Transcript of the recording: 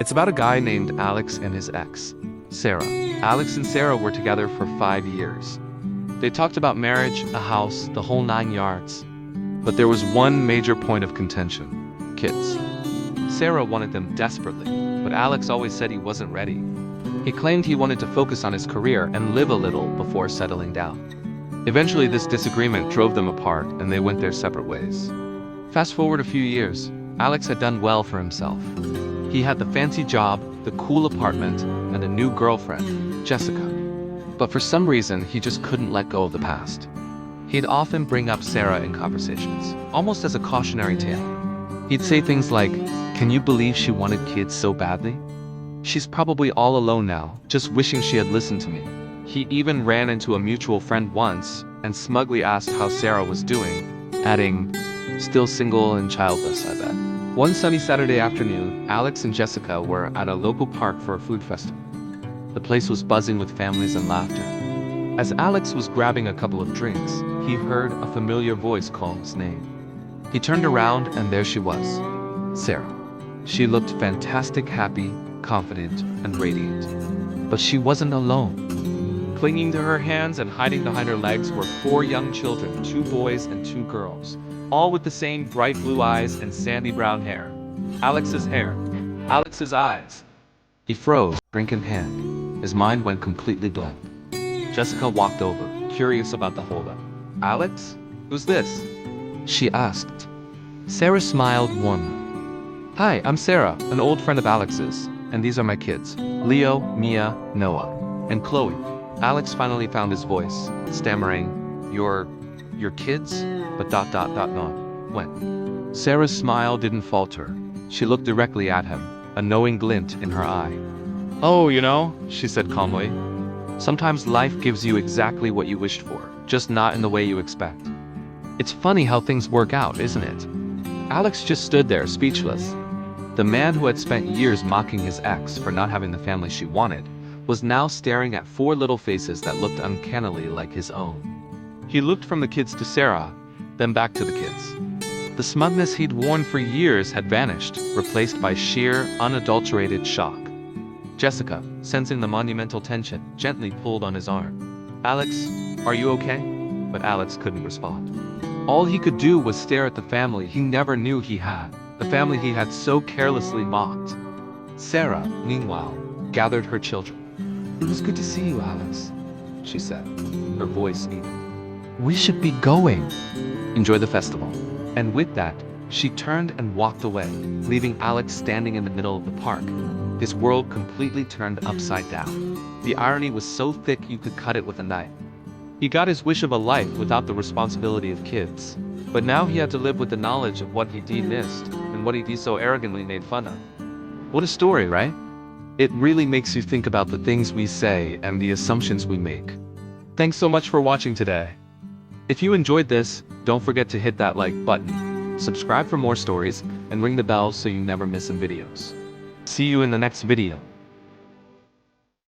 It's about a guy named Alex and his ex, Sarah. Alex and Sarah were together for 5 years. They talked about marriage, a house, the whole 9 yards. But there was one major point of contention: kids. Sarah wanted them desperately, but Alex always said he wasn't ready. He claimed he wanted to focus on his career and live a little before settling down. Eventually, this disagreement drove them apart and they went their separate ways. Fast forward a few years, Alex had done well for himself. He had the fancy job, the cool apartment, and a new girlfriend, Jessica. But for some reason, he just couldn't let go of the past. He'd often bring up Sarah in conversations, almost as a cautionary tale. He'd say things like, "Can you believe she wanted kids so badly? She's probably all alone now, just wishing she had listened to me." He even ran into a mutual friend once and smugly asked how Sarah was doing, adding, "Still single and childless, I bet." One sunny Saturday afternoon, Alex and Jessica were at a local park for a food festival. The place was buzzing with families and laughter. As Alex was grabbing a couple of drinks, he heard a familiar voice call his name. He turned around and there she was, Sarah. She looked fantastic, happy, confident, and radiant. But she wasn't alone. Clinging to her hands and hiding behind her legs were 4 young children, 2 boys and 2 girls, all with the same bright blue eyes and sandy brown hair. Alex's hair, Alex's eyes. He froze, drink in hand. His mind went completely blank. Jessica walked over, curious about the holdup. "Alex? Who's this?" she asked. Sarah smiled warmly. "Hi, I'm Sarah, an old friend of Alex's, and these are my kids, Leo, Mia, Noah, and Chloe." Alex finally found his voice, stammering, Your kids? But ... not when. Sarah's smile didn't falter. She looked directly at him, a knowing glint in her eye. "Oh, you know," she said calmly, "sometimes life gives you exactly what you wished for, just not in the way you expect. It's funny how things work out, isn't it?" Alex just stood there, speechless. The man who had spent years mocking his ex for not having the family she wanted was now staring at 4 little faces that looked uncannily like his own. He looked from the kids to Sarah, then back to the kids. The smugness he'd worn for years had vanished, replaced by sheer, unadulterated shock. Jessica, sensing the monumental tension, gently pulled on his arm. "Alex, are you okay?" But Alex couldn't respond. All he could do was stare at the family he never knew he had, the family he had so carelessly mocked. Sarah, meanwhile, gathered her children. "It was good to see you, Alex," she said, her voice even. "We should be going. Enjoy the festival." And with that, she turned and walked away, leaving Alex standing in the middle of the park. His world completely turned upside down. The irony was so thick you could cut it with a knife. He got his wish of a life without the responsibility of kids. But now he had to live with the knowledge of what he missed and what he so arrogantly made fun of. What a story, right? It really makes you think about the things we say and the assumptions we make. Thanks so much for watching today. If you enjoyed this, don't forget to hit that like button, subscribe for more stories, and ring the bell so you never miss some videos. See you in the next video.